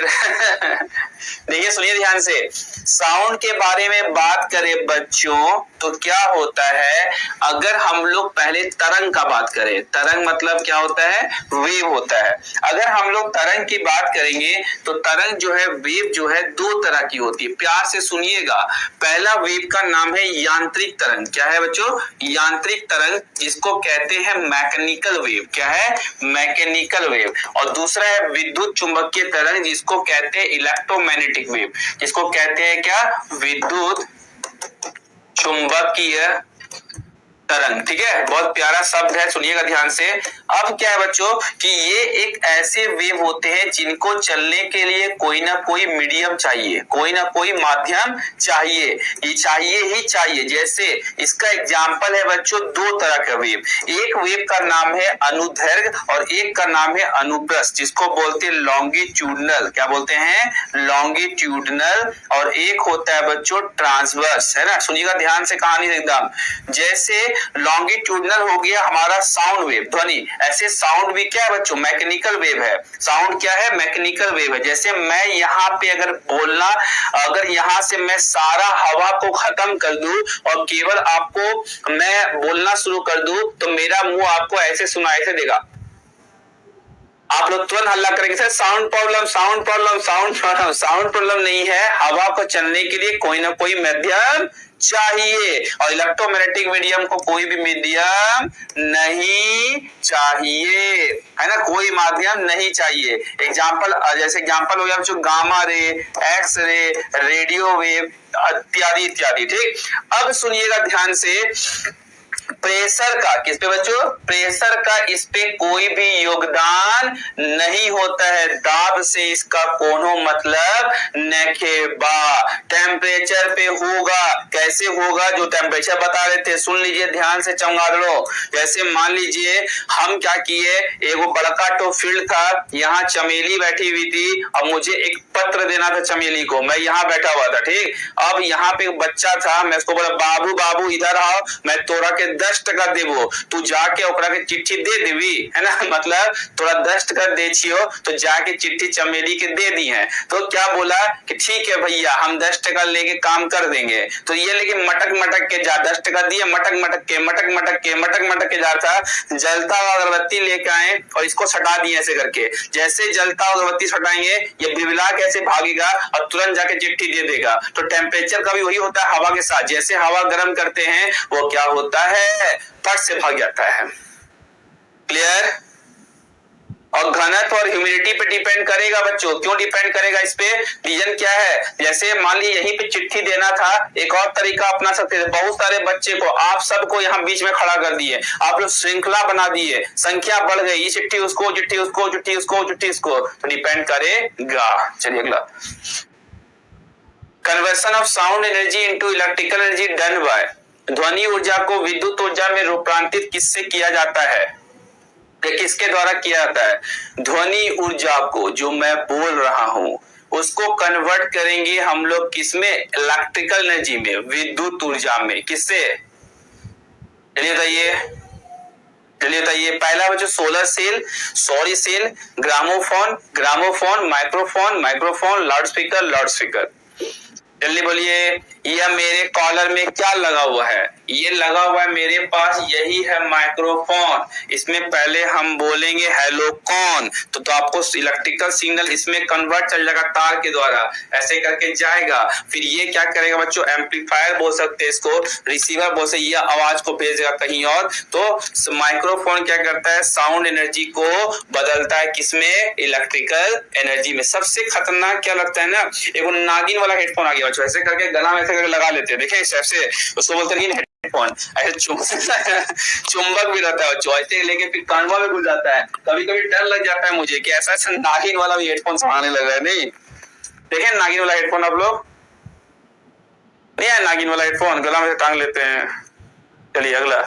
Clear? देखिए सुनिए ध्यान से, साउंड के बारे में बात करें बच्चों तो क्या होता है, अगर हम लोग पहले तरंग का बात करें, तरंग मतलब क्या होता है, वेव होता है। अगर हम लोग तरंग की बात करेंगे तो तरंग जो है, वेव जो है, दो तरह की होती है। प्यार से सुनिएगा, पहला वेव का नाम है यांत्रिक तरंग। क्या है बच्चों? यांत्रिक तरंग, जिसको कहते हैं मैकेनिकल वेव। क्या है? Mechanical wave. और दूसरा है विद्युत चुंबकीय तरंग, जिसको कहते हैं इलेक्ट्रोमैग्नेटिक वेव, जिसको कहते हैं क्या, विद्युत चुंबकीय तरंग। ठीक है, बहुत प्यारा शब्द है, सुनिएगा ध्यान से। अब क्या है बच्चों कि ये एक ऐसे वेव होते हैं जिनको चलने के लिए कोई ना कोई मीडियम चाहिए, कोई ना कोई माध्यम चाहिए, ये चाहिए ही चाहिए। जैसे इसका एग्जाम्पल है बच्चों दो तरह का वेव। एक वेव का नाम है अनुदैर्घ्य और एक का नाम है अनुप्रस्थ, जिसको बोलते हैं लॉन्गिट्यूडनल। क्या बोलते हैं? लॉन्गिट्यूडनल। और एक होता है बच्चों ट्रांसवर्स, है ना। सुनिएगा ध्यान से कहानी एकदम। जैसे लॉन्गिट्यूडनल हो गया हमारा साउंड वेव, ध्वनि, ऐसे साउंड भी क्या है बच्चों, मैकेनिकल वेव है। साउंड क्या है? मैकेनिकल वेव है। जैसे मैं यहाँ पे अगर बोलना, अगर यहाँ से मैं सारा हवा को खत्म कर दूं और केवल आपको मैं बोलना शुरू कर दूं तो मेरा मुंह आपको ऐसे सुनाई से देगा। आप लोग तुरंत हल्ला करेंगे sir sound problem, sound problem, sound problem. Sound problem नहीं है, हवा को चलने के लिए कोई ना कोई माध्यम चाहिए, और इलेक्ट्रोमैग्नेटिक मीडियम को कोई भी मीडियम नहीं चाहिए, है ना, कोई माध्यम नहीं चाहिए। एग्जाम्पल, जैसे एग्जाम्पल हो गया बच्चों gamma ray, X ray, radio wave इत्यादि इत्यादि। ठीक, अब सुनिएगा ध्यान से, प्रेशर का, किस पे बच्चों? प्रेशर का इस पे कोई भी योगदान नहीं होता है। दाब से इसका कोनो मतलब नखे बा। टेम्परेचर पे होगा, कैसे होगा, जो टेम्परेचर बता रहे थे, सुन लीजिए ध्यान से चमगादड़ों। जैसे मान लीजिए हम क्या किए, एगो बड़का तो फील्ड था, यहाँ चमेली बैठी हुई थी, अब मुझे एक पत्र देना था चमेली को, मैं यहाँ बैठा हुआ था। ठीक, अब यहाँ पे एक बच्चा था, मैं उसको बोला बाबू बाबू इधर आओ, मैं तोरा के 10 टका देबो, तू जाके ओकरा के चिट्ठी दे देवी, है ना, मतलब तोरा 10 टका दे छियो तो जाके चिट्ठी चमेली के दे दी है। तो क्या बोला कि ठीक है भैया हम 10 टका लेके काम कर देंगे। तो ये लेकिन मटक मटक के जा, 10 टका दिए, मटक मटक के जा रहा था। जलता हुआ अगरबत्ती लेके आए और इसको सटा दिए ऐसे करके। जैसे जलता हुआ अगरबत्ती सटाएंगे ये बिलबिला कैसे भागेगा और तुरंत जाके चिट्ठी दे देगा। तो टेम्परेचर का भी वही होता है हवा के साथ, जैसे हवा गर्म करते हैं वो क्या होता है, फट से भाग जाता है। क्लियर? और घनत्व और ह्यूमिडिटी पे डिपेंड करेगा बच्चों। क्यों डिपेंड करेगा इस पे? रीजन क्या है, जैसे मान लीजिए यहीं पे चिट्ठी देना था, एक और तरीका अपना सकते थे। बहुत सारे बच्चे को आप सबको यहाँ बीच में खड़ा कर दिए, आप लोग श्रृंखला बना दिए, संख्या बढ़ गई, ये चिट्ठी उसको, चिट्ठी उसको, चिट्ठी उसको, चिट्ठी उसको, तो डिपेंड करेगा। चलिए अगला, conversion of sound energy into electrical energy done by. ध्वनि ऊर्जा को विद्युत ऊर्जा में रूपांतरित किससे किया जाता है, किसके द्वारा किया जाता है? ध्वनि ऊर्जा को जो मैं बोल रहा हूं उसको कन्वर्ट करेंगे हम लोग किसमें? इलेक्ट्रिकल एनर्जी में, विद्युत ऊर्जा में। किससे? चलिए बताइए। पहला बच्चों solar cell, sorry cell, gramophone, gramophone, microphone, microphone, loudspeaker, loudspeaker. जल्दी बोलिए, यह मेरे कॉलर में क्या लगा हुआ है? ये लगा हुआ है मेरे पास, यही है माइक्रोफोन। इसमें पहले हम बोलेंगे हेलो कौन, तो आपको इलेक्ट्रिकल सिग्नल इसमें कन्वर्ट चल जाएगा तार के द्वारा, ऐसे करके जाएगा। फिर ये क्या करेगा बच्चों, एम्पलीफायर बोल सकते हैं इसको, रिसीवर बोल सकते, ये आवाज को भेजेगा कहीं और। तो माइक्रोफोन क्या करता है, साउंड एनर्जी को बदलता है किसमें? इलेक्ट्रिकल एनर्जी में। सबसे खतरनाक क्या लगता है ना, एक नागिन वाला हेडफोन आ गया बच्चों, ऐसे करके गला में ऐसे करके लगा लेते हैं, देखिए ऐसे, उसको बोलते हैं हेडफोन। ऐसे चुंबक भी रहता है बच्चों, ऐसे लेके फिर कानवा में घुस जाता है। कभी कभी डर लग जाता है मुझे कि ऐसा नागिन वाला भी हेडफोन आने लग रहा है। नहीं देखें नागिन वाला हेडफोन, आप लोग नहीं है नागिन वाला हेडफोन, गला में टांग लेते हैं। चलिए अगला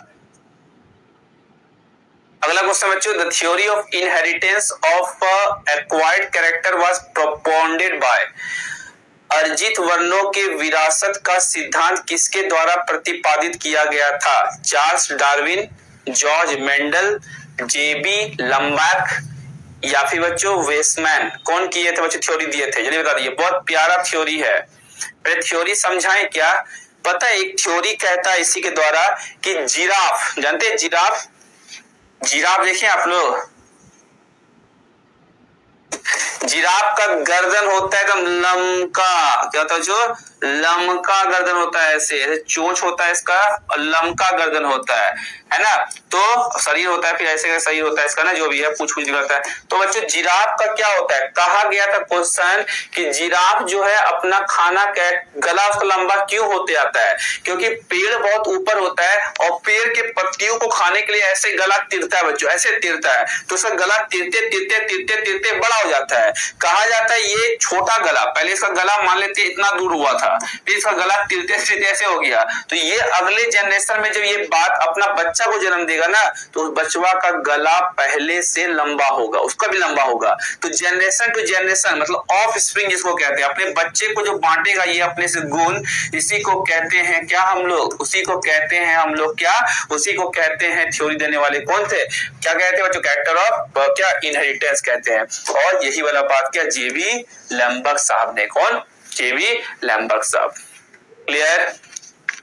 क्वेश्चन बच्चों, the theory of inheritance of acquired character was propounded by. अर्जित वर्णों के विरासत का सिद्धांत किसके द्वारा प्रतिपादित किया गया था? चार्ल्स डार्विन, जॉर्ज मेंडल, जेबी लम्बार्क या फिर बच्चों वेस्टमैन, कौन किए थे बच्चों, थ्योरी दिए थे, जल्दी बता दीजिए। बहुत प्यारा थ्योरी है, पहले थ्योरी समझाएं क्या। पता है एक थ्योरी कहता है इसी के द्वारा कि जिराफ, जानते हैं जिराफ, जिराफ देखें आप लोग, जिराफ का गर्दन होता है एकदम लमका, क्या होता है जो लमका गर्दन होता है, ऐसे चोंच होता है इसका और लमका गर्दन होता है ना। तो शरीर होता है, फिर ऐसे का शरीर होता है इसका ना, जो भी है पूछ निकलता है। तो बच्चों जिराफ का क्या होता है, कहा गया था क्वेश्चन कि जिराफ जो है अपना खाना गला उसका लंबा क्यों होते आता है, क्योंकि पेड़ बहुत ऊपर होता है और पेड़ के पत्तियों को खाने के लिए ऐसे गला तिरता है बच्चों, ऐसे तिरता है, तो उसका गला तिरते तिरते तिरते तिरते बड़ा हो जाता है। कहा जाता है ये छोटा गला, पहले इसका गला मान लेते इतना दूर हुआ था, फिर इसका गला तिरते तिरते ऐसे हो गया, तो ये अगले जनरेशन में जब ये बात अपना बच्चा को जन्म देगा ना, तो उस बचवा का गला पहले से लंबा होगा, उसका भी लंबा होगा। तो जनरेशन टू जनरेशन मतलब ऑफ स्प्रिंग जिसको कहते हैं, अपने बच्चे को जो बांटेगा ये अपने से गुण, इसी को कहते हैं क्या हम लोग, उसी को कहते हैं हम लोग क्या, उसी को कहते हैं थ्योरी देने वाले कौन थे, क्या कहते हैं बच्चों, कैरेक्टर ऑफ क्या इनहेरिटेंस कहते हैं। और यही वाला बात क्या जेबी लैम्बर्ट साहब ने, कौन, जेबी लैम्बर्ट साहब। क्लियर,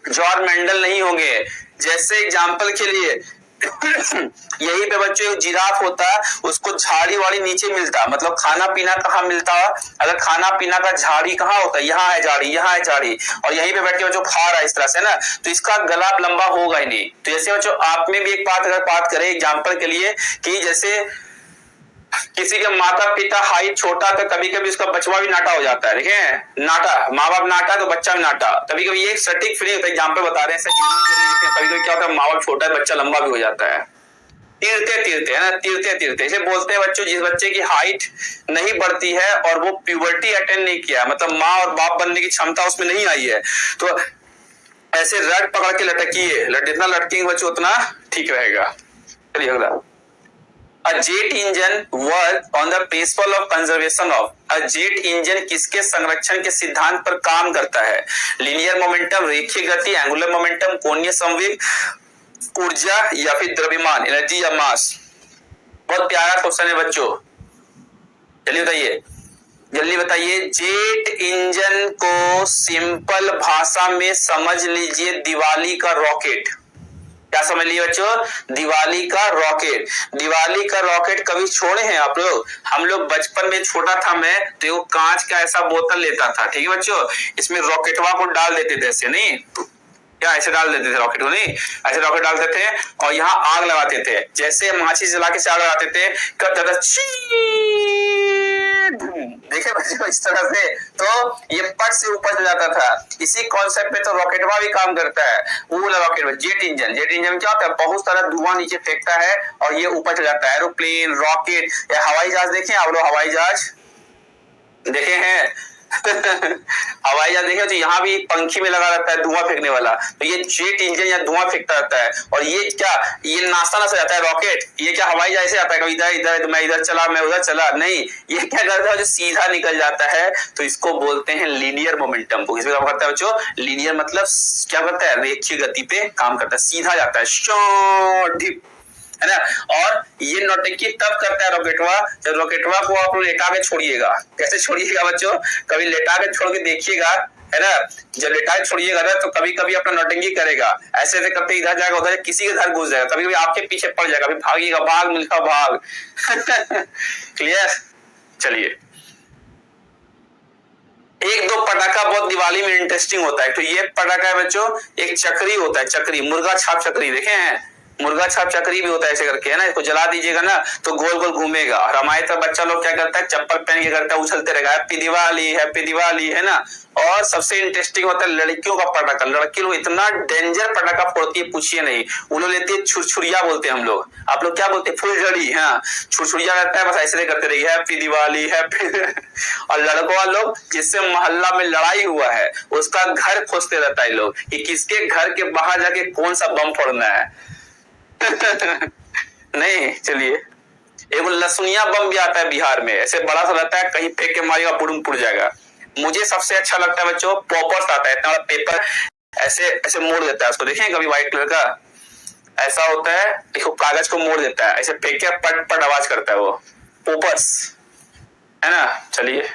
जॉर्ज मेंडल नहीं होंगे। जैसे एग्जांपल के लिए यही पे बच्चों एक जिराफ होता, उसको झाड़ी वाड़ी नीचे मिलता, मतलब खाना पीना कहाँ मिलता, अगर खाना पीना का झाड़ी कहाँ होता है, यहाँ है झाड़ी, यहाँ है झाड़ी, और यहीं पे बैठ के बच्चों खा रहा है इस तरह से ना, तो इसका गला लंबा होगा ही नहीं। तो जैसे बच्चों आप में भी एक बात अगर बात करें एग्जाम्पल के लिए कि जैसे किसी के माता पिता हाइट छोटा तो कभी कभी उसका बचवा भी नाटा हो जाता है, देखें नाटा, माँ बाप नाटा तो बच्चा भी नाटा, कभी कभी ये सटीक फीलिंग होता है, एग्जाम्पल बता रहे हैं, कभी कभी क्या होता है माँ बाप छोटा है बच्चा लंबा भी हो जाता है, तिरते तिरते है ना, तिरते तिरते इसे बोलते हैं बच्चों जिस बच्चे की हाइट नहीं बढ़ती है और वो प्यूबर्टी अटेंड नहीं किया, मतलब माँ और बाप बनने की क्षमता उसमें नहीं आई है, तो ऐसे रट पकड़ के लटकिए, जितना लटकेंगे बच्चों उतना ठीक रहेगा। चलिए अगला, A jet engine work on the principle of conservation of, a jet engine किसके संरक्षण के सिद्धांत पर काम करता है, लीनियर मोमेंटम, रेखीय गति, एंगुलर मोमेंटम, कोणीय संवेग, ऊर्जा या फिर द्रव्यमान, एनर्जी या मास। बहुत प्यारा क्वेश्चन है बच्चों, जल्दी बताइए, जल्दी बताइए। जेट इंजन को सिंपल भाषा में समझ लीजिए दिवाली का रॉकेट, क्या समझ लिए बच्चों, दिवाली का रॉकेट। दिवाली का रॉकेट कभी छोड़े हैं आप लोग, हम लोग बचपन में छोटा था मैं तो वो कांच का ऐसा बोतल लेता था, ठीक है बच्चों, इसमें रॉकेटवा को डाल देते थे ऐसे, नहीं क्या ऐसे डाल देते थे रॉकेट को, नहीं ऐसे रॉकेट डालते थे और यहाँ आग लगाते थे, जैसे माचिस जला के आग लगाते थे, करता था देखे बच्चों इस तरह से, तो ये पट से ऊपर चल जाता था। इसी कॉन्सेप्ट पे तो रॉकेटवा भी काम करता है, वो rocket jet engine, jet engine क्या होता है, बहुत सारा धुआं नीचे फेंकता है और ये ऊपर चल जाता है। एरोप्लेन, रॉकेट या हवाई जहाज देखे आप लोग, हवाई जहाज देखे हैं हवाई जहाज देखे तो यहाँ भी पंखी में लगा रहता है धुआं फेंकने वाला, तो ये जेट इंजन या धुआं फेंकता रहता है। और ये क्या, ये नाश्ता ना जाता है रॉकेट, ये क्या हवाई जहाज से आता है, कभी इधर इधर मैं इधर चला मैं उधर चला, नहीं ये क्या करता है जो सीधा निकल जाता है, तो इसको बोलते हैं लीनियर मोमेंटम। को किसमें काम करता है बच्चों, लीनियर मतलब क्या करता है, रेखीय गति पे काम करता है, सीधा जाता है शॉर्ट है ना। और ये नौटंकी तब करता है रॉकेटवा जब रॉकेटवा को आप लेटा के छोड़िएगा, कैसे छोड़िएगा बच्चों, कभी लेटा के छोड़ के देखिएगा है ना, जब लेटा के छोड़िएगा ना तो कभी कभी अपना नौटंकी करेगा, ऐसे ऐसे करते इधर जाएगा उधर किसी के घर घुस जाएगा, कभी कभी आपके पीछे पड़ जाएगा, फिर भागिएगा, भाग मिल्खा भाग क्लियर। चलिए एक दो पटाखा बहुत दिवाली में इंटरेस्टिंग होता है, तो ये पटाखा है बच्चों एक चक्री होता है, चक्री, मुर्गा छाप चक्री देखे हैं, मुर्गा छाप चक्री भी होता है ऐसे करके है ना, इसको जला दीजिएगा ना तो गोल गोल घूमेगा। और हमारे तरफ बच्चा लोग क्या करता है, चप्पल पहन के करता है, उछलते रहेगा हैप्पी दिवाली है ना। और सबसे इंटरेस्टिंग होता है लड़कियों का पटाखा, लड़की लोग इतना डेंजर पटाखा फोड़ती है पूछिए नहीं, वो लोग लेती है छुरछुरिया बोलते हैं हम लोग, आप लोग क्या बोलते हैं, फुलझड़ी, हाँ छुरछुरिया रहता है, बस ऐसे करते रहिए हैप्पी दिवाली हैप्पी और लड़कों लोग जिससे मोहल्ला में लड़ाई हुआ है उसका घर खोजते रहता है लोग कि किसके घर के बाहर जाके कौन सा बम फोड़ना है नहीं। चलिए एक लसुनिया बम भी आता है बिहार में, ऐसे बड़ा सा रहता है, कहीं फेंक के मारेगा पुड़ुम पुड़ जाएगा। मुझे सबसे अच्छा लगता है बच्चों पॉपर्स आता है, इतना बड़ा पेपर ऐसे ऐसे मोड़ देता है उसको, देखें कभी व्हाइट कलर का ऐसा होता है, देखो कागज को मोड़ देता है, ऐसे फेंक के पट पट आवाज करता है वो पोपर्स, है ना। चलिए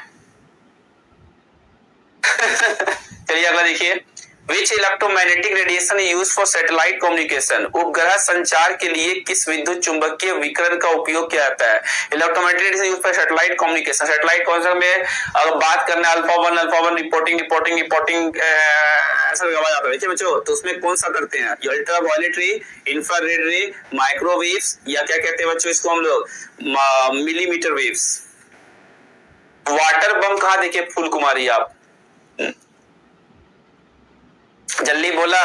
चलिए अगला देखिए, Which electromagnetic radiation is used for satellite communication? उपग्रह संचार के लिए किस विद्युत चुंबकीय विकिरण का उपयोग किया जाता है? Electromagnetic radiation used for satellite communication. Satellite communication में अगर बात करना है अल्फा वन रिपोर्टिंग ऐसा आवाज आता है, देखिए बच्चों, तो उसमें कौन सा करते हैं? अल्ट्रा वायलेट रे, इंफ्रारेड रे, माइक्रोवेव्स, या क्या कहते हैं बच्चों इसको हम लोग मिलीमीटर वेव्स। वाटर बम कहाँ देखे फूल कुमारी आप? जल्दी बोला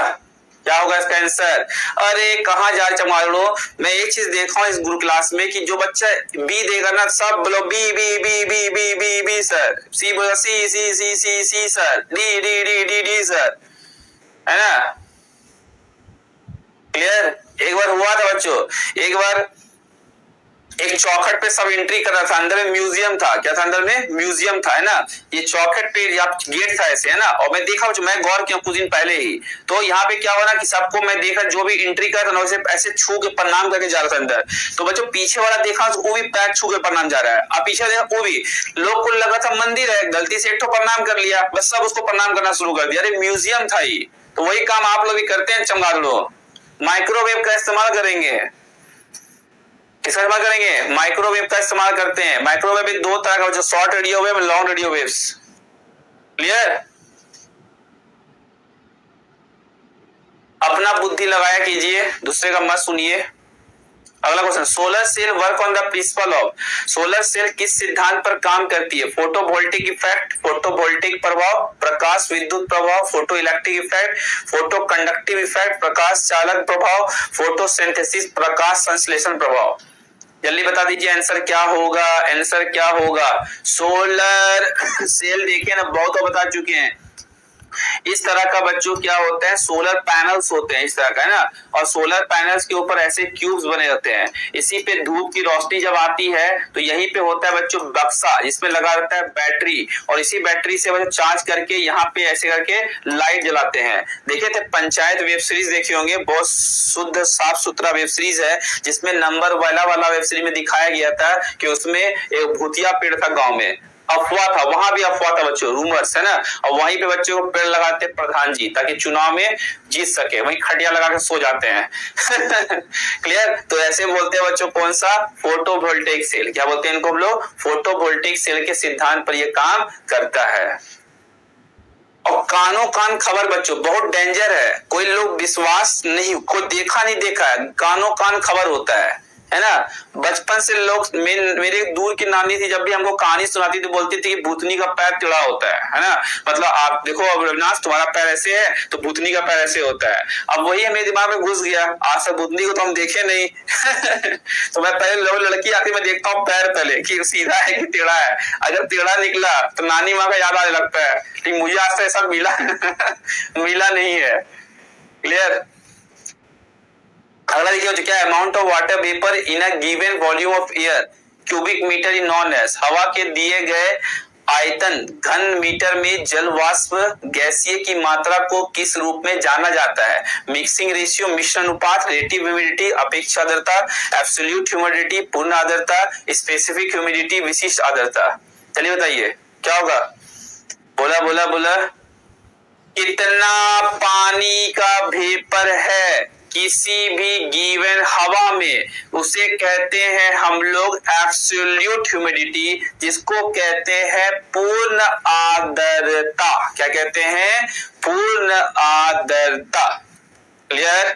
क्या होगा इसका आंसर? अरे कहाँ जा चमारो, मैं एक चीज देखा हूं इस गुरु क्लास में कि जो बच्चा बी देगा ना सब बोलो B B B B B B B sir, C बोलो C C C C C sir, D D D D D sir, है ना। क्लियर? एक बार हुआ था बच्चों, एक बार एक चौखट पे सब एंट्री कर रहा था, अंदर में म्यूजियम था। क्या था अंदर में? म्यूजियम था, है ना। ये चौखट पे गेट था ऐसे, है ना। और मैं देखा, मैं गौर किया कुछ दिन पहले ही, तो यहाँ पे क्या हुआ ना कि सबको मैं देखा जो भी एंट्री कर रहा था वैसे ऐसे छू के प्रणाम करके जा रहा था अंदर। तो बच्चों पीछे वाला देखा तो वो भी पैर छू के प्रणाम जा रहा है, अब पीछे देखा वो भी, लोग को लगा था मंदिर है, गलती से एक तो प्रणाम कर लिया, बस सब उसको प्रणाम करना शुरू कर दिया। अरे म्यूजियम था ये। तो वही काम आप लोग भी करते हैं चमगादड़ लोग, माइक्रोवेव का इस्तेमाल करेंगे। किसका इस्तेमाल करेंगे? माइक्रोवेव का इस्तेमाल करते हैं। माइक्रोवेव भी दो तरह का, जो short radio wave, long radio waves. Clear? अपना बुद्धि लगाया कीजिए, दूसरे का मत सुनिए। अगला question, solar cell work on the principle of. Solar cell किस सिद्धांत पर काम करती है? फोटोवोल्टिक इफेक्ट, फोटोवोल्टिक प्रभाव, प्रकाश विद्युत प्रभाव, photoelectric effect, photoconductive effect, प्रकाश चालक प्रभाव, फोटोसिंथेसिस, प्रकाश संश्लेषण प्रभाव। जल्दी बता दीजिए आंसर क्या होगा? आंसर क्या होगा? सोलर सेल देखिए ना, बहुत तो बता चुके हैं। इस तरह का बच्चों क्या होता है, सोलर पैनल्स होते हैं इस तरह का, है ना। और सोलर पैनल्स के ऊपर ऐसे क्यूब्स बने रहते हैं, इसी पे धूप की रोशनी जब आती है तो यहीं पे होता है बच्चों बक्सा, जिसमें लगा रहता है बैटरी, और इसी बैटरी से बच्चों चार्ज करके यहाँ पे ऐसे करके लाइट जलाते हैं। देखे थे पंचायत वेब सीरीज देखे होंगे, बहुत शुद्ध साफ सुथरा वेब सीरीज है, जिसमें नंबर वाला वेब सीरीज में दिखाया गया था कि उसमें एक भूतिया पेड़ था गाँव में। अफवाह था, वहां भी अफवाह था बच्चों, रूमर्स, है ना। और वहीं पे बच्चों को पेड़ लगाते प्रधान जी ताकि चुनाव में जीत सके, वहीं खटिया लगा के सो जाते हैं। क्लियर? तो ऐसे बोलते हैं बच्चों, कौन सा? Photovoltaic cell. क्या बोलते हैं इनको हम लोग? फोटोवोल्टिक सेल के सिद्धांत पर यह काम करता है। और कानों कान खबर बच्चों बहुत डेंजर है, कोई लोग विश्वास नहीं, कोई देखा नहीं देखा है, कानों कान खबर होता है ना। बचपन से लोग, मेरे दूर की नानी थी, जब भी हमको कहानी सुनाती थी बोलती थी कि भूतनी का पैर टेढ़ा होता है ना। मतलब आप देखो अब रविनाश तुम्हारा पैर ऐसे है तो भूतनी का पैर ऐसे होता है। अब वही मेरे दिमाग में घुस गया, आज तक भूतनी को तो हम देखे नहीं। तो मैं पहले लड़की आती मैं देखता हूँ पैर पहले कि सीधा है कि टेढ़ा है, अगर टेढ़ा निकला तो नानी माँ का याद आने लगता है, लेकिन मुझे आज तक ऐसा मिला मिला नहीं है। क्लियर? अगला देखिए क्या, amount of water vapour in a given volume of air cubic metre is known as. हवा के दिए गए आयतन घन मीटर में जल वाष्प गैसीय की मात्रा को किस रूप में जाना जाता है? मिक्सिंग रेशियो, मिश्रण अनुपात, रिलेटिव ह्यूमिडिटी, अपेक्षा आर्द्रता, एब्सोल्यूट ह्यूमिडिटी, पूर्ण आर्द्रता, स्पेसिफिक ह्यूमिडिटी, विशिष्ट आर्द्रता। चलिए बताइए क्या होगा? बोला बोला बोला। कितना पानी का वेपर है किसी भी गिवन हवा में, उसे कहते हैं हम लोग एब्सोल्यूट ह्यूमिडिटी, जिसको कहते हैं पूर्ण आर्द्रता। क्या कहते हैं? पूर्ण आर्द्रता। क्लियर?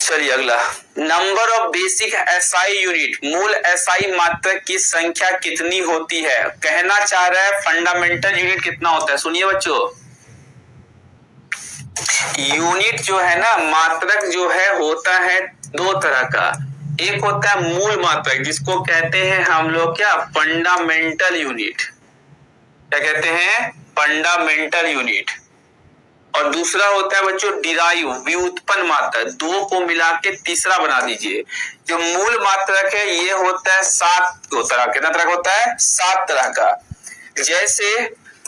चलिए अगला, number of basic SI unit, मूल एसआई मात्रक की संख्या कितनी होती है? कहना चाह रहा है फंडामेंटल यूनिट कितना होता है। सुनिए बच्चों, यूनिट जो है ना, मात्रक जो है होता है दो तरह का। एक होता है मूल मात्रक, जिसको कहते हैं हम लोग क्या, फंडामेंटल यूनिट। क्या कहते हैं? Fundamental unit. और दूसरा होता है बच्चों डिराइव, व्युत्पन्न मात्रक। दो को मिला के तीसरा बना दीजिए। जो मूल मात्रक है ये होता है 7 तरह। कितना तरह का होता है? 7 तरह का।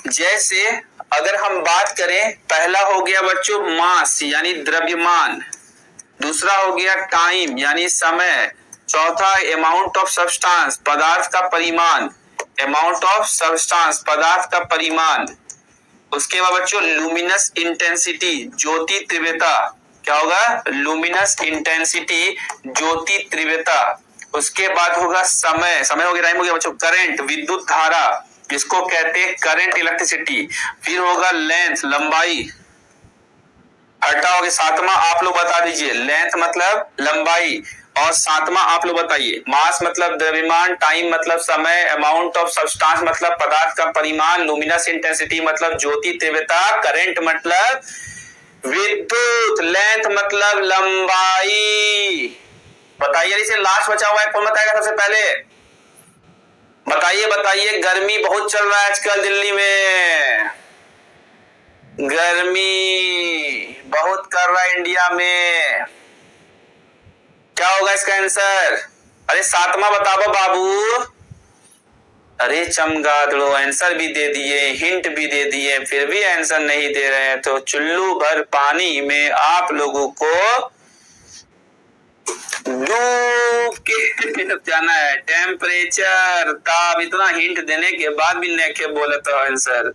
जैसे अगर हम बात करें, पहला हो गया बच्चों मास यानी द्रव्यमान, दूसरा हो गया टाइम यानी समय, चौथा अमाउंट ऑफ सब्सटेंस, पदार्थ का परिमाण, अमाउंट ऑफ सब्सटेंस, पदार्थ का परिमाण। उसके बाद बच्चों लुमिनस इंटेंसिटी, ज्योति तीव्रता, क्या होगा? लुमिनस इंटेंसिटी, ज्योति तीव्रता। उसके बाद होगा समय, समय हो गया, टाइम हो गया बच्चों। करंट, विद्युत धारा, जिसको कहते हैं करंट इलेक्ट्रिसिटी। फिर होगा लेंथ, लंबाई। हटा हो गया सातवां, आप लोग बता दीजिए। लेंथ मतलब लंबाई, और सातवां आप लोग बताइए। मास मतलब द्रव्यमान, टाइम मतलब समय, अमाउंट ऑफ सब्सटेंस मतलब पदार्थ का परिमाण, लुमिनस इंटेंसिटी मतलब ज्योति तीव्रता, करंट मतलब विद्युत, लेंथ मतलब लंबाई। बताइए, इसे लास्ट बचा हुआ है, कौन बताएगा सबसे पहले? बताइए बताइए। गर्मी बहुत चल रहा है आजकल दिल्ली में, गर्मी बहुत कर रहा है इंडिया में। क्या होगा इसका आंसर? अरे सातवां बताओ बाबू। अरे चमगादड़ो, आंसर भी दे दिए, हिंट भी दे दिए, फिर भी आंसर नहीं दे रहे हैं। तो चुल्लू भर पानी में आप लोगों को डूब के जाना है। टेम्परेचर, ताप, इतना हिंट देने के बाद भी नेके बोले तो आंसर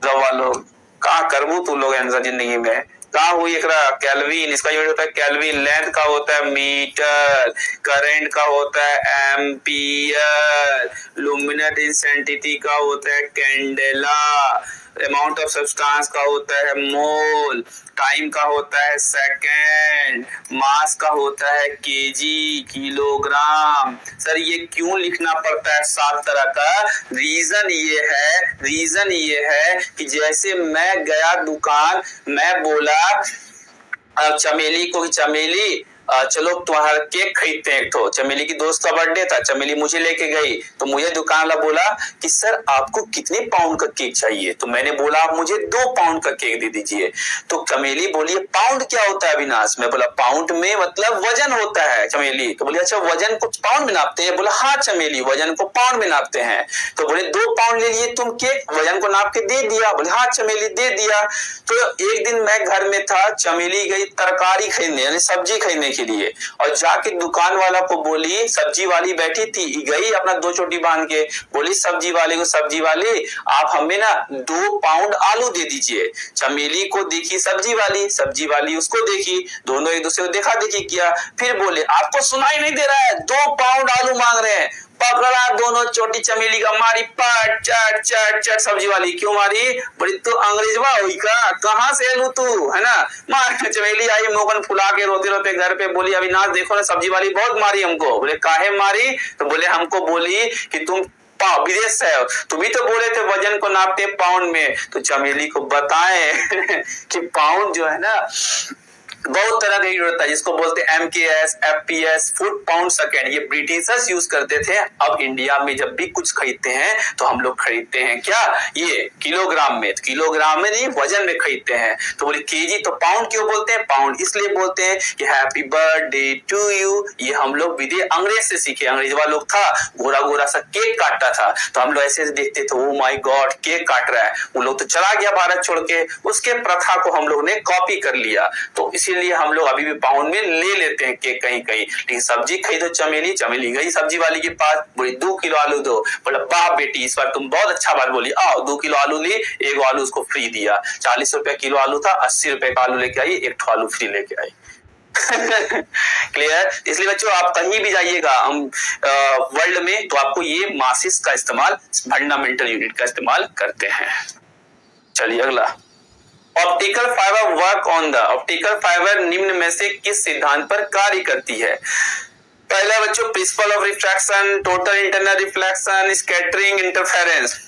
रवा लोग का करबू तू लोग आंसर जिंदगी में का हुई एकरा। केल्विन, इसका यूनिट होता है केल्विन। लेंथ का होता है मीटर, करंट का होता है एम्पियर, लुमिनस इंटेंसिटी का होता है कैंडेला, अमाउंट ऑफ सब्सटेंस का होता है मोल, टाइम का होता है सेकेंड, मास का होता है केजी, किलोग्राम। सर ये क्यों लिखना पड़ता है 7 तरह का? रीजन ये है कि जैसे मैं गया दुकान, मैं बोला चमेली को, चमेली चलो तुम्हारा केक खरीदते हैं। तो चमेली की दोस्त का बर्थडे था, चमेली मुझे लेके गई, तो मुझे दुकान वाला बोला कि सर आपको कितने पाउंड का केक चाहिए? तो मैंने बोला आप मुझे 2 पाउंड का केक दे दीजिए। तो चमेली बोली पाउंड क्या होता है अविनाश? मैं बोला पाउंड में मतलब वजन होता है। चमेली तो बोली अच्छा वजन को पाउंड में नापते हैं? बोला हाँ चमेली, वजन को पाउंड में नापते हैं। तो बोले 2 पाउंड ले लिए तुम केक, वजन को नाप के दे दिया? बोले हाँ चमेली दे दिया। तो एक दिन मैं घर में था, चमेली गई तरकारी खरीदने यानी सब्जी खरीदने के लिए, और जाके दुकान वाला को बोली, सब्जी वाली बैठी थी, गई अपना 2 चोटी बांध के, बोली सब्जी वाले को, सब्जी वाले आप हमें ना 2 पाउंड आलू दे दीजिए। चमेली को देखी सब्जी वाली उसको देखी, दोनों एक दूसरे को देखा देखी किया, फिर बोले आपको सुनाई नहीं दे रहा है 2 पाउंड आलू मांग रहे हैं। पकड़ा दोनों चोटी चमेली का, मारी पट चट चट चट। सब्जी वाली क्यों मारी? बड़ी तो अंग्रेजवा हुई का, कहां से लू तू, है ना? मार। चमेली आई मुंह फुला के रोते रोते घर पे, बोली अविनाश देखो ना सब्जी वाली बहुत मारी हमको। बोले काहे मारी? तो बोले हमको बोली कि तुम विदेश से हो, तुम ही तो बोले थे वजन को नापते पाउंड में। तो चमेली को बताए कि पाउंड जो है ना बहुत तरह का यूनिट होता है, जिसको बोलते हैं MKS, FPS, foot pound second. ये ब्रिटिशर्स यूज करते थे। अब इंडिया में जब भी कुछ खरीदते हैं तो हम लोग खरीदते हैं क्या? ये किलोग्राम में। तो किलोग्राम में नहीं, वजन में खरीदते हैं। तो बोले केजी, तो पाउंड क्यों बोलते हैं? पाउंड इसलिए बोलते हैं कि हैप्पी बर्थडे टू यू, ये हम लोग विदेश अंग्रेज से सीखे। अंग्रेजवा लोग था, गोरा गोरा सा केक काटता था, तो हम लोग ऐसे देखते थे ओ माय गॉड केक काट रहा है। वो लोग तो चला गया भारत छोड़ के, उसके प्रथा को हम लोग ने कॉपी कर लिया। तो इसीलिए हम लोग अभी भी पाउंड में ले लेते हैं केक कहीं कहीं। लेकिन सब्जी खरीदो चमेली गई सब्जी वाली के पास, बोली 2 किलो आलू दो। बोला वाह बेटी इस बार तुम बहुत अच्छा बात बोली, आओ 2 किलो आलू ली, 1 आलू उसको फ्री दिया। 40 रुपए किलो आलू था, 80 रुपए का आलू लेके आई, 1 आलू फ्री लेके आई। क्लियर? इसलिए बच्चों आप कहीं भी जाइएगा हम वर्ल्ड में, तो आपको ये मासिस का इस्तेमाल, फंडामेंटल यूनिट का इस्तेमाल करते हैं। चलिए अगला, optical fibre work on the, optical fibre निम्न में से किस सिद्धांत पर कार्य करती है? पहला बच्चों principle of refraction, total internal reflection, scattering, interference.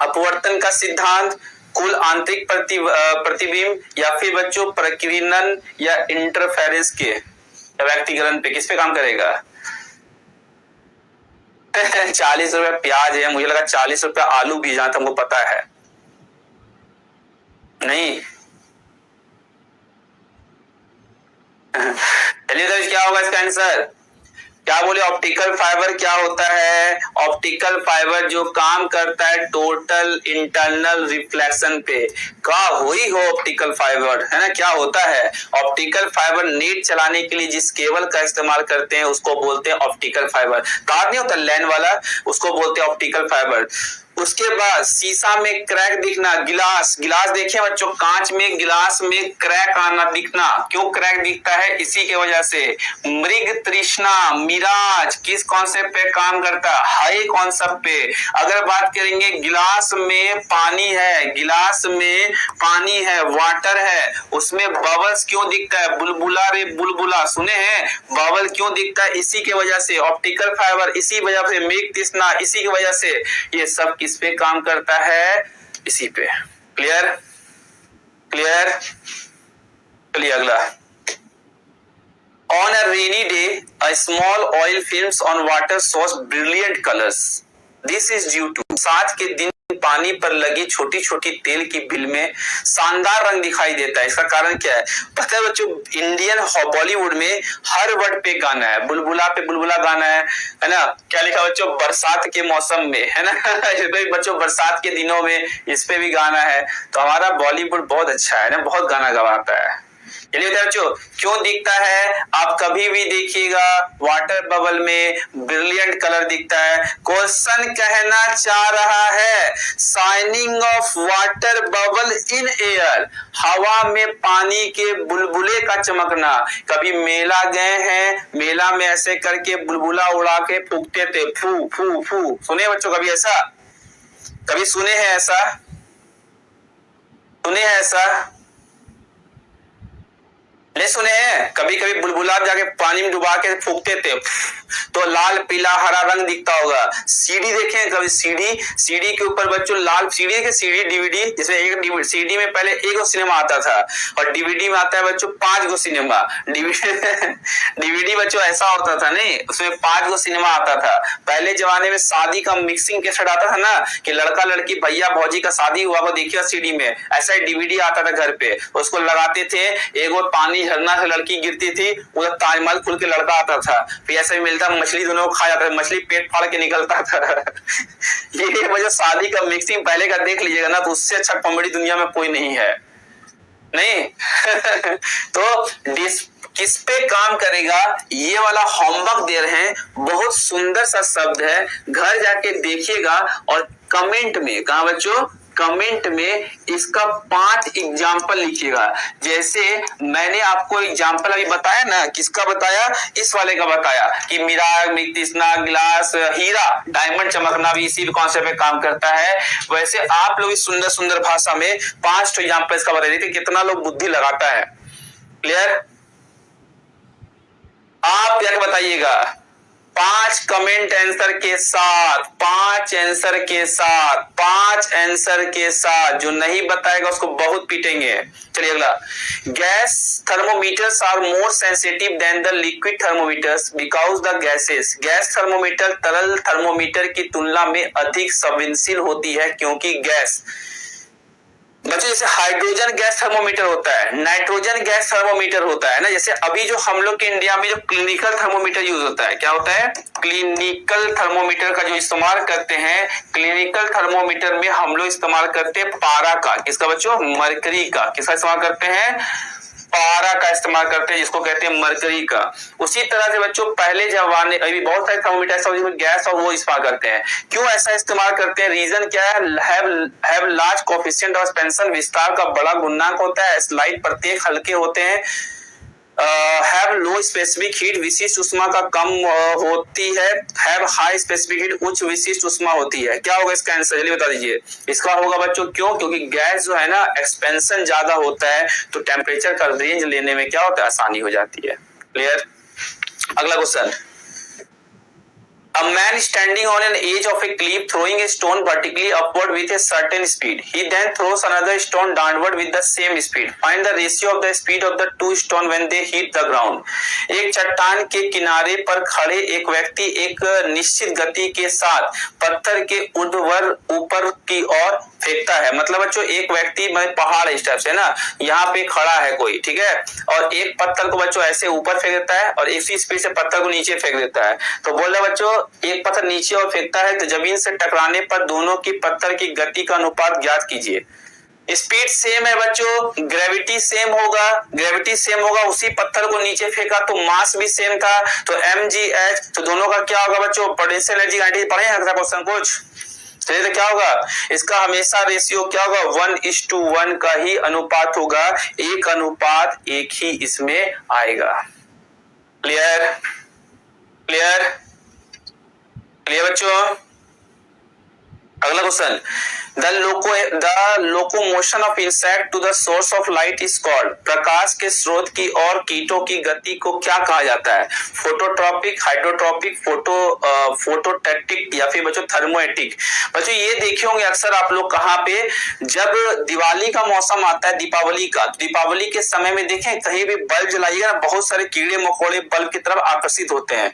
अपवर्तन का सिद्धांत, कुल आंतरिक प्रतिबिंब, या फिर बच्चों प्रकीर्णन या इंटरफेरेंस के व्यक्तिकरण पे, किस पे काम करेगा? 40 रुपए प्याज है, मुझे लगा 40 रुपए आलू भी, जहां तक हमको पता है नहीं। चलिए तो क्या होगा इसका आंसर? क्या बोले, ऑप्टिकल फाइबर क्या होता है? ऑप्टिकल फाइबर जो काम करता है टोटल इंटरनल रिफ्लेक्शन पे। का हुई हो ऑप्टिकल फाइबर, है ना, क्या होता है? ऑप्टिकल फाइबर नेट चलाने के लिए जिस केबल का इस्तेमाल करते हैं उसको बोलते हैं ऑप्टिकल फाइबर। तार नहीं होता लैन वाला, उसको बोलते हैं ऑप्टिकल फाइबर। उसके बाद शीशा में क्रैक दिखना, गिलास देखे बच्चों, कांच में गिलास में क्रैक आना दिखना, क्यों क्रैक दिखता है? इसी के वजह से। मृग तृष्णा, मिराज किस कॉन्सेप्ट पे काम करता है? हाई कॉन्सेप्ट पे। अगर बात करेंगे गिलास में पानी है, गिलास में पानी है, वाटर है, उसमें बबल्स क्यों दिखता है? बुलबुला रे बुलबुला, सुने हैं? बबल क्यों दिखता है? इसी के वजह से। ऑप्टिकल फाइबर इसी वजह से, मृग तृष्णा इसी की वजह से। ये सब किस पे काम करता है? इसी पे। क्लियर क्लियर चलिए अगला। On a rainy day, a small oil films on water shows brilliant colors. This is due to बरसात के दिन पानी पर लगी छोटी छोटी तेल की बिल में शानदार रंग दिखाई देता है। इसका कारण क्या है? पता है बच्चों, इंडियन बॉलीवुड में हर वर्ड पे गाना है, बुलबुला पे बुलबुला गाना है ना? क्या लिखा बच्चों? बरसात के मौसम में, है ना? इस पे बच्चों बरसात के दिनों में इस पे भी गाना है। तो हमारा बॉलीवुड बहुत अच्छा है ना, बहुत गाना गवाता है। चलिए बच्चों, क्यों दिखता है? आप कभी भी देखिएगा वाटर बबल में ब्रिलियंट कलर दिखता है। क्वेश्चन कहना चाह रहा है shining of water bubble in air, हवा में पानी के बुलबुले का चमकना। कभी मेला गए हैं, मेला में ऐसे करके बुलबुला उड़ा के फूकते थे, फू फू फू, सुने बच्चों कभी ऐसा? कभी सुने हैं ऐसा? सुने हैं ऐसा? नहीं सुने हैं? कभी कभी बुलबुला जाके पानी में डुबा के फूकते थे तो लाल पीला हरा रंग दिखता होगा। सीडी देखें कभी? सीडी के ऊपर बच्चों लाल सीडी के सीडी डीवीडी, जिसमें एक सीडी में पहले एक सिनेमा आता था और डीवीडी में आता है बच्चों 5 गो सिनेमा। डीवीडी बच्चों ऐसा होता था नहीं, उसमें 5 गो सिनेमा आता था। पहले जमाने में शादी का मिक्सिंग कैसेट आता था ना, कि लड़का लड़की भैया भौजी का शादी हुआ वो देखिए सीडी में, ऐसा ही डीवीडी आता था घर पे, उसको लगाते थे। एक और पानी झरना से लड़की गिरती थी, उधर ताजमहल खुल के लड़का आता था, फिर ऐसे ही मिलता मछली, दोनों को खा जाता था, मछली पेट फाड़ के निकलता था। ये वजह शादी का मिक्सिंग पहले का देख लीजिएगा ना, तो उससे अच्छा कॉमेडी दुनिया में कोई नहीं है, नहीं। तो किस पे काम करेगा? ये वाला होमवर्क दे रहे हैं, बहुत सुंदर सा शब्द है, घर जाके देखिएगा और कमेंट में, कहा बच्चों? कमेंट में इसका 5 एग्जाम्पल लिखिएगा। जैसे मैंने आपको एग्जाम्पल अभी बताया ना, किसका बताया? इस वाले का बताया कि मिराज, मृग तृष्णा, गिलास, हीरा, डायमंड चमकना भी इसी कॉन्सेप्ट पे काम करता है। वैसे आप लोग इस सुंदर सुंदर भाषा में 5 एग्जाम्पल इसका बता दीजिए, कितना लोग बुद्धि लगाता है। क्लियर? आप क्या बताइएगा? 5 कमेंट आंसर के साथ, 5 आंसर के साथ, 5 आंसर के साथ। जो नहीं बताएगा उसको बहुत पीटेंगे। चलिए अगला। Gas thermometers are more sensitive than the liquid thermometers because the gases, gas thermometer तरल थर्मोमीटर की तुलना में अधिक संवेदनशील होती है, क्योंकि गैस बच्चों जैसे हाइड्रोजन गैस थर्मोमीटर होता है, नाइट्रोजन गैस थर्मोमीटर होता है ना, जैसे अभी जो हम लोग के इंडिया में जो क्लिनिकल थर्मोमीटर यूज होता है, क्या होता है? क्लिनिकल थर्मोमीटर का जो इस्तेमाल करते हैं, क्लिनिकल थर्मोमीटर में हम लोग इस्तेमाल करते हैं पारा का, किसका बच्चों? मरकरी का। किसका इस्तेमाल करते हैं? पारा का इस्तेमाल करते हैं, जिसको कहते हैं मरकरी का। उसी तरह से बच्चों पहले जमाने अभी बहुत सारे थर्मोमीटर ऐसा जिसमें गैस और वो इस्तेमाल करते हैं। क्यों ऐसा इस्तेमाल करते हैं? रीजन क्या है? Have large coefficient of expansion, विस्तार का बड़ा गुणांक होता है। स्लाइड प्रत्येक हल्के होते हैं। हैव लो स्पेसिफिक हीट, विशिष्ट उष्मा का कम होती है। हैव हाई स्पेसिफिक हीट, उच्च विशिष्ट उष्मा होती है। क्या होगा इसका आंसर? जल्दी बता दीजिए। इसका होगा बच्चों क्यों? क्योंकि गैस जो है ना एक्सपेंशन ज्यादा होता है, तो टेम्परेचर का रेंज लेने में क्या होता है? आसानी हो जाती है। क्लियर? अगला question. A man standing on an edge of a cliff throwing a stone vertically upward with a certain speed. He then throws another stone downward with the same speed. Find the ratio of the speed of the two stones when they hit the ground. एक चट्टान के किनारे पर खड़े एक व्यक्ति एक निश्चित गति के साथ पत्थर के ऊर्ध्वाधर ऊपर की ओर फेंकता है। मतलब बच्चों एक व्यक्ति पहाड़ इस टाइप से ना यहाँ पे खड़ा है कोई, ठीक है, और एक पत्थर को बच्चों ऐसे ऊपर फेंक देता है और इसी स्पीड से पत्थर को नीचे फेंक देता है। तो बोल रहे बच्चों एक पत्थर नीचे और फेंकता है तो जमीन से टकराने पर दोनों की पत्थर की गति का अनुपात ज्ञात कीजिए। स्पीड सेम है बच्चों, ग्रेविटी सेम होगा, उसी पत्थर को नीचे फेंका तो मास भी सेम था, तो mgh, तो दोनों का क्या होगा बच्चों, पोटेंशियल एनर्जी गारंटी पढ़े हैं क्वेश्चन कुछ, चलिए तो क्या होगा इसका हमेशा रेशियो क्या होगा 1:1 का ही अनुपात होगा, 1:1 ही इसमें आएगा। क्लियर बच्चों। अगला question, the locomotion of insect to the source of light is called, प्रकाश के स्रोत की और कीटों की गति को क्या कहा जाता है, फोटोट्रॉपिक, हाइड्रोट्रॉपिक, फोटोटैक्टिक या फिर बच्चों थर्मोएटिक। बच्चों ये देखे होंगे अक्सर आप लोग कहाँ पे, जब दिवाली का मौसम आता है, दीपावली का, दीपावली के समय में देखें कहीं भी बल्ब जलाइएगा, बहुत सारे कीड़े मकोड़े बल्ब की तरफ आकर्षित होते हैं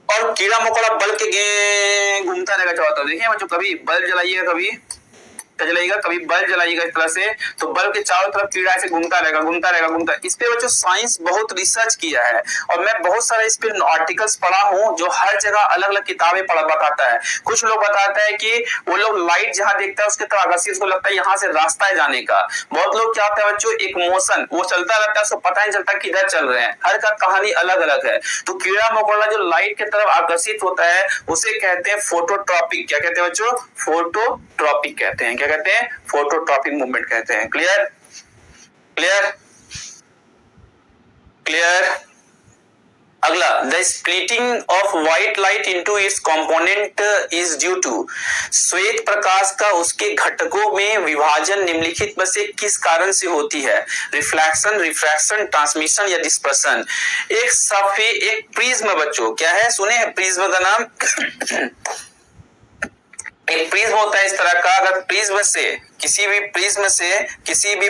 और कीड़ा मकोड़ा बल्ब के घूमता रहेगा चाहता है। देखिए बच्चों कभी बल्ब जलाइएगा, कभी बल्ब जलाइएगा इस तरह से, तो बल्ब के चारों तरफ कीड़ा ऐसे घूमता रहेगा। इस पे बच्चों साइंस बहुत रिसर्च किया है और मैं बहुत सारे इस पे आर्टिकल्स पढ़ा हूं जो हर जगह अलग अलग किताबें बताता है। कुछ लोग बताता है कि वो लोग लाइट जहां देखता है उसके तरफ आकर्षित, उसको लगता है यहाँ से रास्ता है जाने का। बहुत लोग क्या होता है बच्चों, एक मोशन वो चलता रहता है, उसको पता नहीं चलता किधर चल रहे हैं, हर का कहानी अलग अलग है। तो कीड़ा मकोड़ा जो लाइट की तरफ आकर्षित होता है उसे कहते हैं फोटोट्रॉपिक। क्या कहते हैं बच्चों, फोटोट्रॉपिक कहते हैं। क्या कहते हैं, फोटोट्रॉपिक मूवमेंट कहते हैं। क्लियर। अगला, the splitting of white light into its component is due to, श्वेत प्रकाश का उसके घटकों में विभाजन निम्नलिखित में से किस कारण से होती है, रिफ्लेक्शन, रिफ्रैक्शन, ट्रांसमिशन या डिस्पर्सन। एक प्रिज्म बच्चों क्या है, सुने हैं प्रिज्म का नाम एक प्रिज्म होता है इस तरह का, अगर प्रिज्म से किसी भी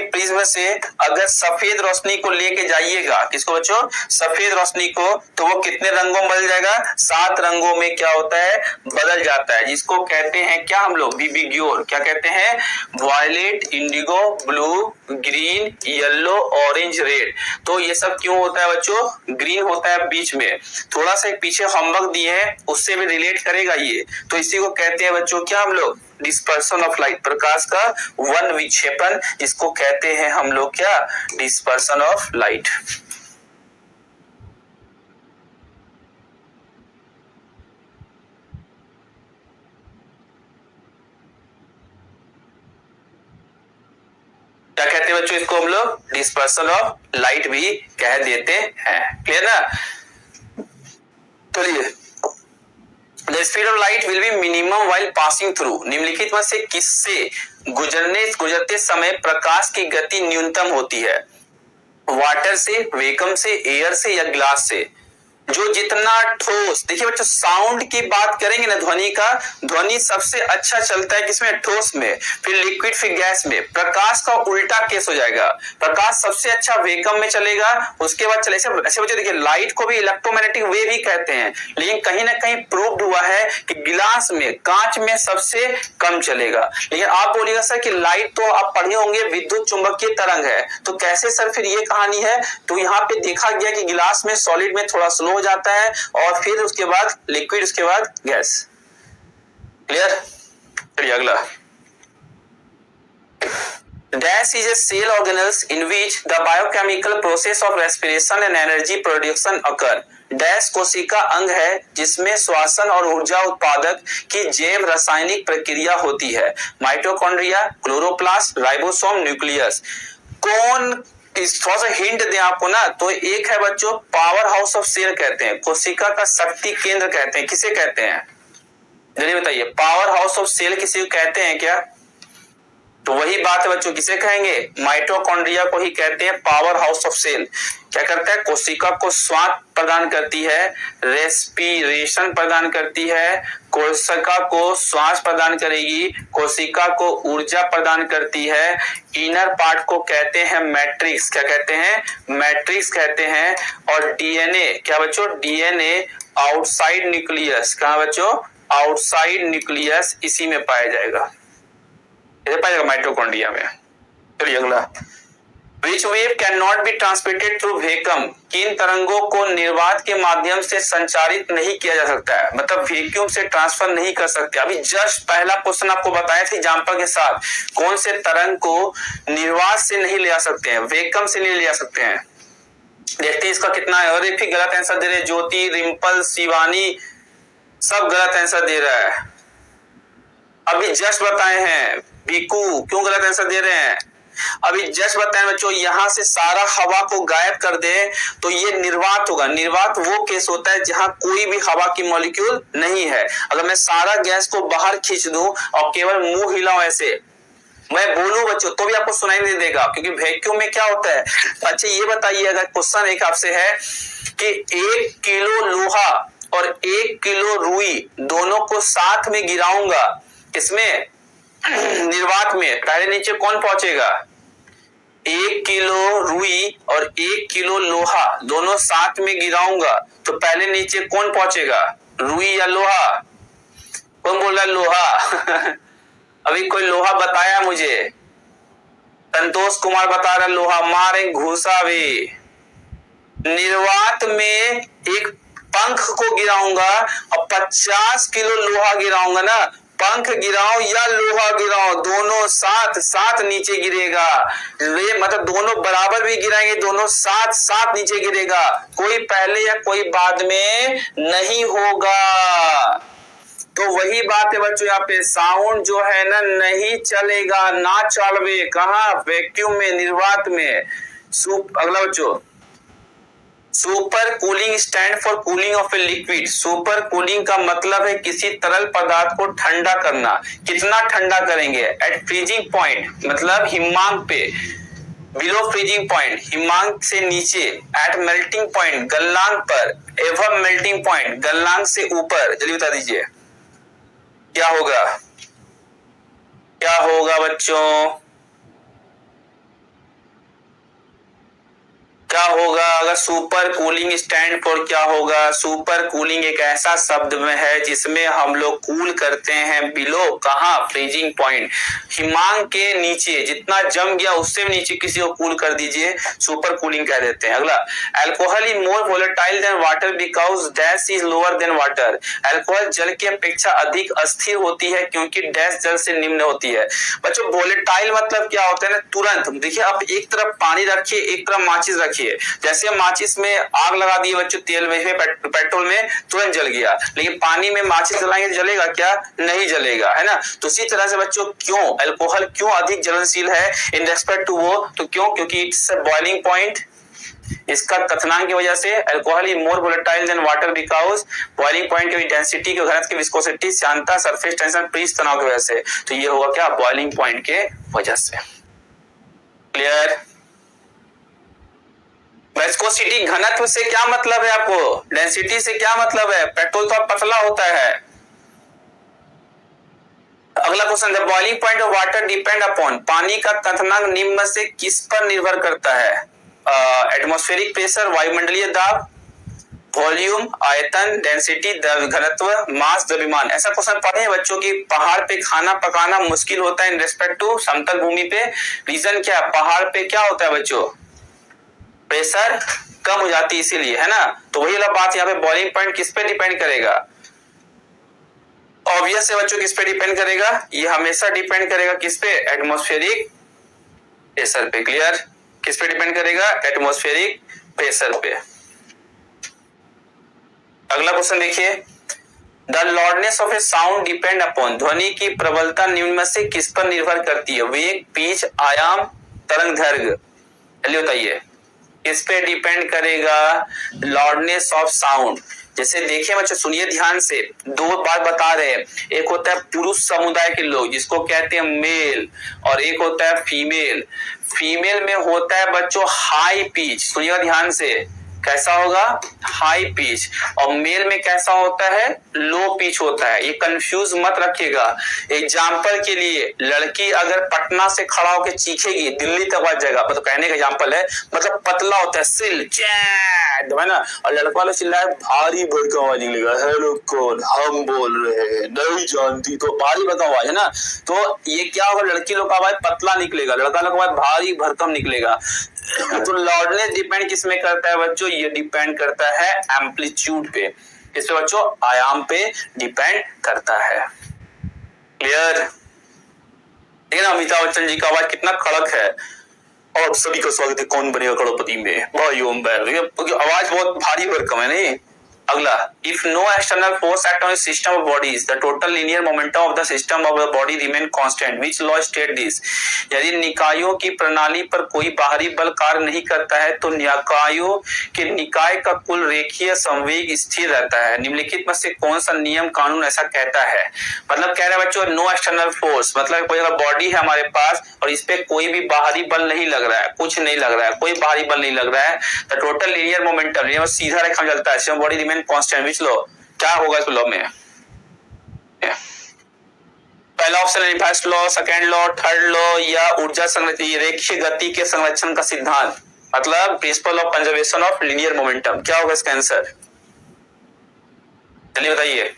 प्रिज्म से अगर सफेद रोशनी को लेके जाइएगा, किसको बच्चों, सफेद रोशनी को, तो वो कितने रंगों में बदल जाएगा, 7 रंगों में क्या होता है, बदल जाता है, जिसको कहते हैं क्या हम लोग, विविग्योर। क्या कहते हैं, violet, indigo, blue, green, yellow, orange, red. तो ये सब क्यों होता है बच्चों, ग्रीन होता है बीच में, थोड़ा सा पीछे होमवर्क दिए हैं उससे भी रिलेट करेगा ये, तो इसी को कहते हैं बच्चों क्या हम लोग, डिस्पर्सन ऑफ लाइट, प्रकाश का वन विक्षेपण, जिसको कहते हैं हम लोग क्या, डिस्पर्सन ऑफ लाइट। क्या कहते हैं बच्चों, इसको हम लोग डिस्पर्सन ऑफ लाइट भी कह देते हैं। क्लियर ना। चलिए, The speed of light will be minimum while passing through, निम्नलिखित में से किससे गुजरते समय प्रकाश की गति न्यूनतम होती है, वाटर से, वेकम से, एयर से या ग्लास से। जो जितना ठोस, देखिए बच्चों साउंड की बात करेंगे ना, ध्वनि का, ध्वनि सबसे अच्छा चलता है किसमें, ठोस में, फिर लिक्विड, फिर गैस में। प्रकाश का उल्टा केस हो जाएगा, प्रकाश सबसे अच्छा वेकम में चलेगा, उसके बाद चले ऐसे बच्चों देखिए लाइट को भी इलेक्ट्रोमैग्नेटिक वेव ही कहते हैं, लेकिन कहीं ना कहीं प्रूव्ड हुआ है कि गिलास में, कांच में सबसे कम चलेगा। लेकिन आप बोलिएगा सर कि लाइट तो आप पढ़े होंगे विद्युत चुंबकीय तरंग है, तो कैसे सर फिर ये कहानी है, तो यहाँ पे देखा गया कि गिलास में सॉलिड में थोड़ा स्लो हो जाता है और फिर उसके बाद लिक्विड, उसके बाद गैस। क्लियर। चलिए अगला, dash is a cell organelles in which the biochemical process of respiration and energy production occur. Dash कोशिका अंग है जिसमें श्वसन और ऊर्जा उत्पादक की जैव रासायनिक प्रक्रिया होती है, माइटोकॉन्ड्रिया, क्लोरोप्लास्ट, राइबोसोम, न्यूक्लियस। कौन, थोड़ा सा हिंट दें आपको ना, तो एक है बच्चों पावर हाउस ऑफ सेल कहते हैं, कोशिका का शक्ति केंद्र कहते हैं, किसे कहते हैं, जल्दी बताइए, पावर हाउस ऑफ सेल किसी को कहते हैं क्या, तो वही बात है बच्चों, किसे कहेंगे? माइटोकॉन्ड्रिया को ही कहते हैं पावर हाउस ऑफ सेल। क्या करता है? कोशिका को श्वास प्रदान करती है, रेस्पिरेशन प्रदान करती है, कोशिका को श्वास प्रदान करेगी, कोशिका को ऊर्जा प्रदान करती है। इनर पार्ट को कहते हैं मैट्रिक्स। क्या कहते हैं? मैट्रिक्स कहते हैं। और डीएनए क्या बच्चों? DNA outside nucleus. कहां बच्चों? आउटसाइड न्यूक्लियस इसी में पाया जाएगा, पाएगा माइटोकॉन्ड्रिया में। चलिए अगला, Which wave cannot be transmitted through vacuum? किन तरंगों को निर्वात के माध्यम से संचारित नहीं किया जा सकता है, मतलब वैक्यूम से ट्रांसफर नहीं कर सकते। अभी जस्ट पहला क्वेश्चन आपको बताया था एग्जांपल के साथ, कौन से तरंग को निर्वात से नहीं ले आ सकते हैं, वैक्यूम से नहीं ले आ सकते हैं। देखते हैं इसका कितना है। और एक भी गलत आंसर दे रहे, ज्योति, रिंपल, शिवानी सब गलत आंसर दे रहा है। अभी जस्ट बताए हैं। बीकू क्यों गलत आंसर दे रहे हैं? अभी जस्ट बताएं बच्चों, यहां से सारा हवा को गायब कर दे तो ये निर्वात होगा। निर्वात वो केस होता है जहां कोई भी हवा की मॉलिक्यूल नहीं है। अगर मैं सारा गैस को बाहर खींच दूं और केवल मुंह हिलाऊं ऐसे, मैं बोलूं बच्चों, तो भी आपको सुनाई नहीं देगा, क्योंकि वैक्यूम में क्या होता है। अच्छा ये बताइए, अगर क्वेश्चन एक आपसे है कि 1 किलो लोहा और 1 किलो रुई दोनों को साथ में गिराऊंगा, किसमें? निर्वात में, पहले नीचे कौन पहुंचेगा? 1 किलो रुई और 1 किलो लोहा दोनों साथ में गिराऊंगा तो पहले नीचे कौन पहुंचेगा? रुई या लोहा? कौन बोल रहा है? लोहा। अभी कोई लोहा बताया मुझे? संतोष कुमार बता रहा लोहा। मारे घूसा भी। निर्वात में एक पंख को गिराऊंगा और 50 किलो लोहा गिराऊंगा ना, पंख गिराओ या लोहा गिराओ दोनों साथ साथ नीचे गिरेगा। ये मतलब दोनों बराबर भी गिराएंगे, दोनों साथ साथ नीचे गिरेगा, कोई पहले या कोई बाद में नहीं होगा। तो वही बात है बच्चों, यहाँ पे साउंड जो है ना नहीं चलेगा, ना चलवे। कहा? वैक्यूम में, निर्वात में। अगला बच्चों, super cooling stand for cooling of a liquid. Super cooling का मतलब है किसी तरल पदार्थ को ठंडा करना। कितना ठंडा करेंगे? एट फ्रीजिंग पॉइंट, मतलब हिमांक पे, बिलो फ्रीजिंग पॉइंट, हिमांक से नीचे, एट मेल्टिंग पॉइंट, गलनांक पर, एवं मेल्टिंग पॉइंट, गलनांक से ऊपर। जल्दी बता दीजिए क्या होगा? क्या होगा बच्चों? क्या होगा अगर सुपर कूलिंग स्टैंड फॉर? क्या होगा? सुपर कूलिंग एक ऐसा शब्द में है जिसमें हम लोग कूल करते हैं बिलो, कहां? फ्रीजिंग पॉइंट, हिमांक के नीचे, जितना जम गया उससे भी नीचे किसी को कूल कर दीजिए, सुपर कूलिंग कह देते हैं। अगला, alcohol is more volatile than water because dash is lower than water. Alcohol जल की अपेक्षा अधिक अस्थिर होती है क्योंकि डैश जल से निम्न होती है। बच्चों वोलेटाइल मतलब क्या होता है ना? तुरंत। देखिए आप एक तरफ पानी रखिए, एक तरफ माचिस रखिए, जैसे माचिस में आग लगा दिए बच्चों, तेल में, पेट्रोल में, तुरंत जल गया। लेकिन पानी में माचिस जलाएंगे जलेगा क्या? नहीं जलेगा, है ना। तो इसी तरह से बच्चों क्यों अल्कोहल क्यों अधिक ज्वलनशील है इन रेस्पेक्ट टू वो? तो क्यों? क्योंकि इट्स अ बॉइलिंग पॉइंट। इसका कथनांक की वजह से alcohol is more volatile than water because boiling point की डेंसिटी, के घनत्व की, विस्कोसिटी, श्यानता, सरफेस टेंशन, पृष्ठ तनाव की वजह से। तो ये होगा क्या? बॉइलिंग पॉइंट के वजह से। क्लियर? विस्कोसिटी घनत्व से क्या मतलब है आपको? डेंसिटी से क्या मतलब है? पेट्रोल तो पतला होता है। अगला question, the boiling point of water depend upon. पानी का क्वथनांक निम्न से किस पर निर्भर करता है? एटमॉस्फेरिक प्रेशर, वायुमंडलीय दाब, वॉल्यूम, आयतन, डेंसिटी, घनत्व, मास, द्रव्यमान। ऐसा क्वेश्चन पढ़े हैं बच्चों की पहाड़ पे खाना पकाना मुश्किल होता है इन रेस्पेक्ट टू समतल भूमि पे। रीजन क्या? पहाड़ पे क्या होता है बच्चों? प्रेशर कम हो जाती है इसीलिए, है ना। तो वही वाला बात यहाँ पे बॉइलिंग पॉइंट किस पे डिपेंड करेगा? ऑब्वियस है बच्चों, किस पे डिपेंड करेगा? ये हमेशा डिपेंड करेगा किस पे? एटमॉस्फेरिक प्रेशर पे। क्लियर? किस पे डिपेंड करेगा? एटमॉस्फेरिक प्रेशर पे। अगला क्वेश्चन देखिए, the loudness of A sound depend upon. ध्वनि की प्रबलता निम्न में से किस पर निर्भर करती है? वेग, पिच, आयाम, तरंग दैर्घ्य। चलिए बताइए किस पे डिपेंड करेगा लाउडनेस ऑफ साउंड? जैसे देखिए बच्चों, सुनिए ध्यान से, दो बात बता रहे हैं। एक होता है पुरुष समुदाय के लोग जिसको कहते हैं मेल, और एक होता है फीमेल। फीमेल में होता है बच्चों हाई पिच, सुनिएगा ध्यान से, कैसा होगा, हाई पिच। और मेल में कैसा होता है, लो पिच होता है। ये कंफ्यूज मत रखिएगा। एग्जाम्पल के लिए, लड़की अगर पटना से खड़ा होकर चीखेगी दिल्ली तक पहुंच जाएगा, मतलब कहने का एग्जाम्पल है, मतलब पतला होता है, सिल चैट है ना, और लड़का वाला चिल्लाए भारी भड़का आवाज निकलेगा, हेलो कौन, हम बोल रहे हैं, नहीं जानती, तो भारी भड़का आवाज है ना। तो ये क्या होगा, लड़की लोग का आवाज पतला निकलेगा, लड़का लोग का आवाज भारी भरकम निकलेगा। तो लाउडनेस डिपेंड किस में करता है बच्चों, ये डिपेंड करता है एम्पलीट्यूड पे, इस पे बच्चों आयाम पे डिपेंड करता है। क्लियर? देखिए ना अमिताभ बच्चन जी का आवाज कितना कड़क है। और सभी का स्वागत है कौन बनेगा करोड़पति में, भाई ओम बैर, आवाज बहुत भारी भरकम है नहीं। अगला, if no external force act on the system of bodies the total linear momentum of the system of the body remain constant, which law state this. यदि निकायों की प्रणाली पर कोई बाहरी बल कार्य नहीं करता है तो निकायों के निकाय का कुल रेखीय संवेग स्थिर रहता है। निम्नलिखित में से कौन सा नियम कानून ऐसा कहता है? मतलब कह रहे हैं बच्चों नो एक्सटर्नल फोर्स, मतलब कोई बॉडी है हमारे पास और इस पे कोई भी बाहरी बल नहीं लग रहा है, कुछ नहीं लग रहा है, कोई बाहरी बल नहीं लग रहा है, तो टोटल लीनियर मोमेंटम, ये सीधा रेखा में चलता है, body remain constant, which law, क्या होगा इस लॉ में? पहला ऑप्शन है first law, second law, third law, या ऊर्जा संरक्षण, रेखीय गति के संरक्षण का सिद्धांत, मतलब principle of conservation of linear momentum. क्या होगा इसका आंसर, चलिए बताइए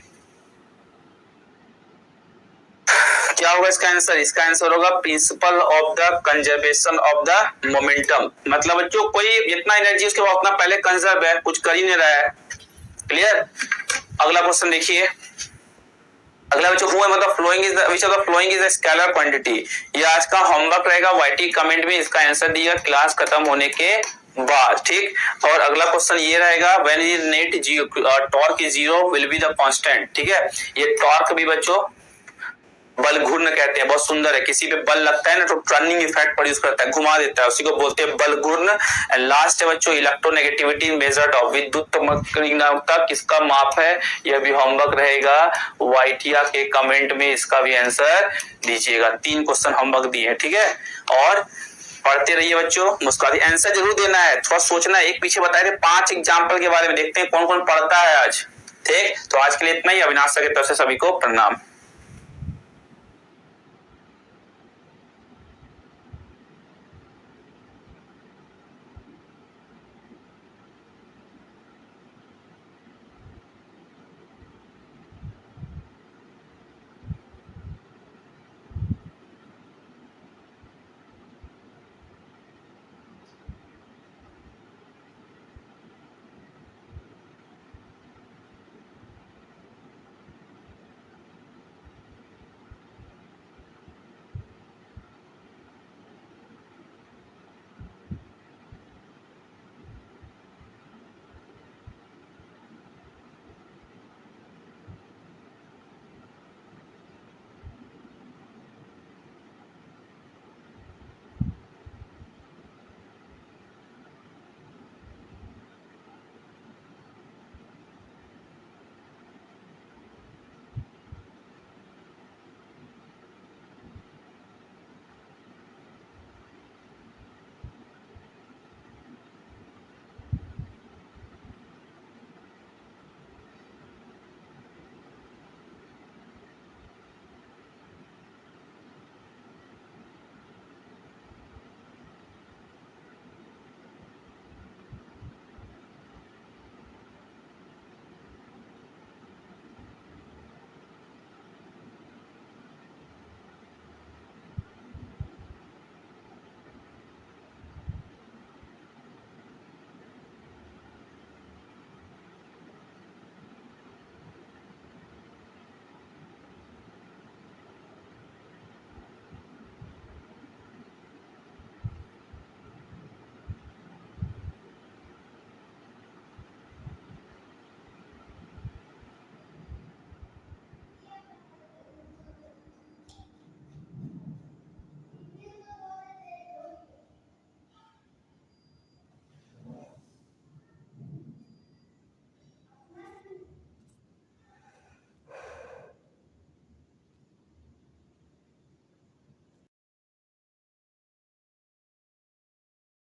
क्या होगा इसका आंसर? इसका आंसर होगा principle of the conservation of the momentum. मतलब बच्चों कोई इतना एनर्जी उसके बाद उतना पहले कंजर्व है, कुछ कर ही नहीं रहा है। क्लियर? अगला क्वेश्चन देखिए, अगला बच्चों हुआ मतलब following is which of the following is a scalar quantity. ये आज का होमवर्क रहेगा, वाईटी कमेंट में इसका आंसर दिया क्लास खत्म होने के बाद, ठीक। और अगला क्वेश्चन ये रहेगा, when is net torque is zero will be the constant, ठीक है। ये टॉर्क भी बच्चों बल घूर्ण कहते हैं, बहुत सुंदर है, किसी पे बल लगता है ना तो टर्निंग इफेक्ट प्रोड्यूस करता है, घुमा देता है, उसी को बोलते हैं बल घूर्ण। एंड लास्ट है बच्चों इलेक्ट्रोनेगेटिविटी मेजर्ड ऑफ, विद्युत किसका माप है, यह भी होमवर्क रहेगा, वाईटिया के कमेंट में इसका भी आंसर दीजिएगा। 3 क्वेश्चन होमवर्क दिए, ठीक है। और पढ़ते रहिए बच्चों, मुस्कुराते, आंसर जरूर देना है, थोड़ा सोचना है। एक पीछे बताए थे 5 एग्जाम्पल के बारे में, देखते हैं कौन कौन पढ़ता है आज, ठीक। तो आज के लिए इतना ही, अविनाश सर की तरफ से सभी को प्रणाम।